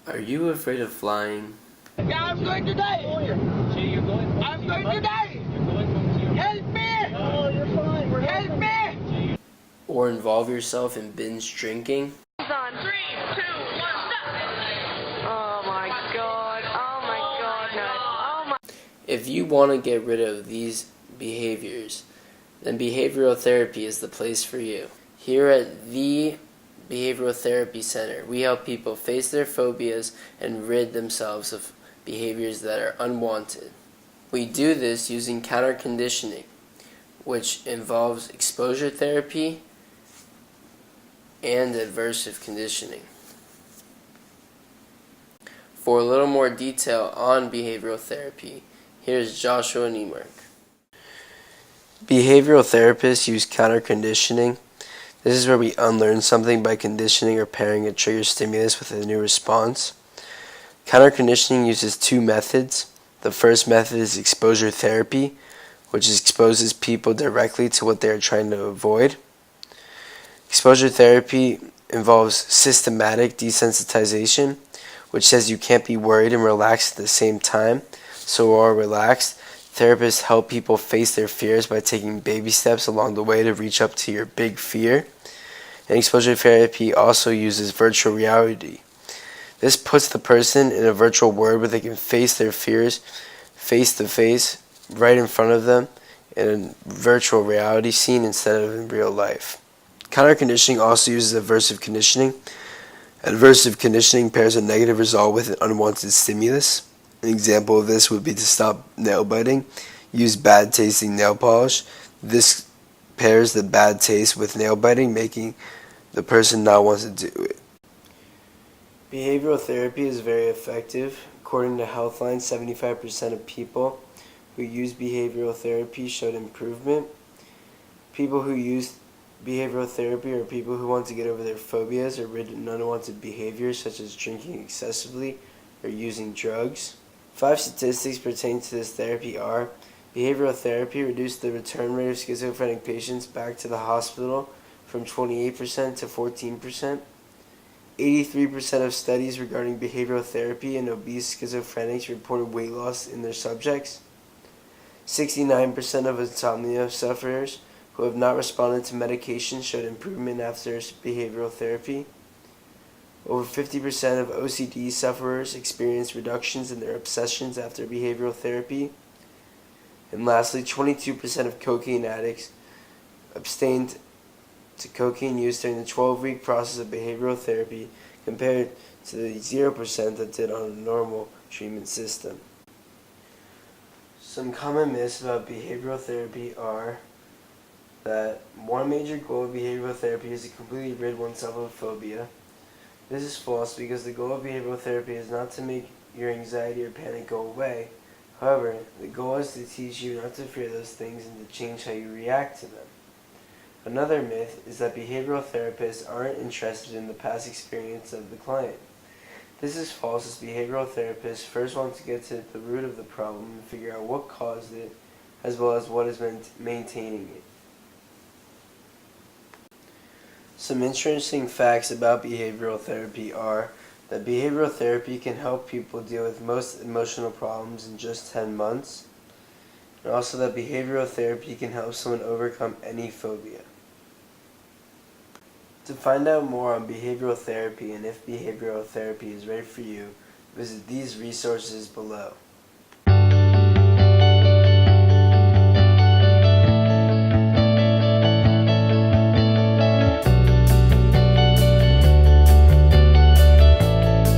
Are you afraid of flying? Yeah, I'm going to die. I'm going to die. Help me. No, you're fine. We're Help me. Or involve yourself in binge drinking? On. 3, 2, 1, stop! Oh my god. Oh my god, no. Oh my. If you want to get rid of these behaviors, then behavioral therapy is the place for you. Here at the Behavioral Therapy Center, we help people face their phobias and rid themselves of behaviors that are unwanted. We do this using counter conditioning, which involves exposure therapy and aversive conditioning. For a little more detail on behavioral therapy, here's Joshua Niemark. Behavioral therapists use counter conditioning. This is where we unlearn something by conditioning or pairing a trigger stimulus with a new response. Counter conditioning uses two methods. The first method is exposure therapy, which exposes people directly to what they are trying to avoid. Exposure therapy involves systematic desensitization, which says you can't be worried and relaxed at the same time. So while relaxed, therapists help people face their fears by taking baby steps along the way to reach up to your big fear. And exposure therapy also uses virtual reality. This puts the person in a virtual world where they can face their fears face to face, right in front of them, in a virtual reality scene instead of in real life. Counter conditioning also uses aversive conditioning. Aversive conditioning pairs a negative result with an unwanted stimulus. An example of this would be to stop nail biting. Use bad tasting nail polish. This pairs the bad taste with nail biting, making the person not want to do it. Behavioral therapy is very effective. According to Healthline, 75% of people who use behavioral therapy showed improvement. People who use behavioral therapy are people who want to get over their phobias or rid of unwanted behaviors such as drinking excessively or using drugs. 5 statistics pertaining to this therapy are: behavioral therapy reduced the return rate of schizophrenic patients back to the hospital from 28% to 14%. 83% of studies regarding behavioral therapy in obese schizophrenics reported weight loss in their subjects. 69% of insomnia sufferers who have not responded to medication showed improvement after behavioral therapy. Over 50% of OCD sufferers experienced reductions in their obsessions after behavioral therapy. And lastly, 22% of cocaine addicts abstained to cocaine use during the 12-week process of behavioral therapy compared to the 0% that did on a normal treatment system. Some common myths about behavioral therapy are that one major goal of behavioral therapy is to completely rid oneself of phobia. This is false because the goal of behavioral therapy is not to make your anxiety or panic go away. However, the goal is to teach you not to fear those things and to change how you react to them. Another myth is that behavioral therapists aren't interested in the past experience of the client. This is false, as behavioral therapists first want to get to the root of the problem and figure out what caused it, as well as what is maintaining it. Some interesting facts about behavioral therapy are that behavioral therapy can help people deal with most emotional problems in just 10 months, and also that behavioral therapy can help someone overcome any phobia. To find out more on behavioral therapy and if behavioral therapy is right for you, visit these resources below.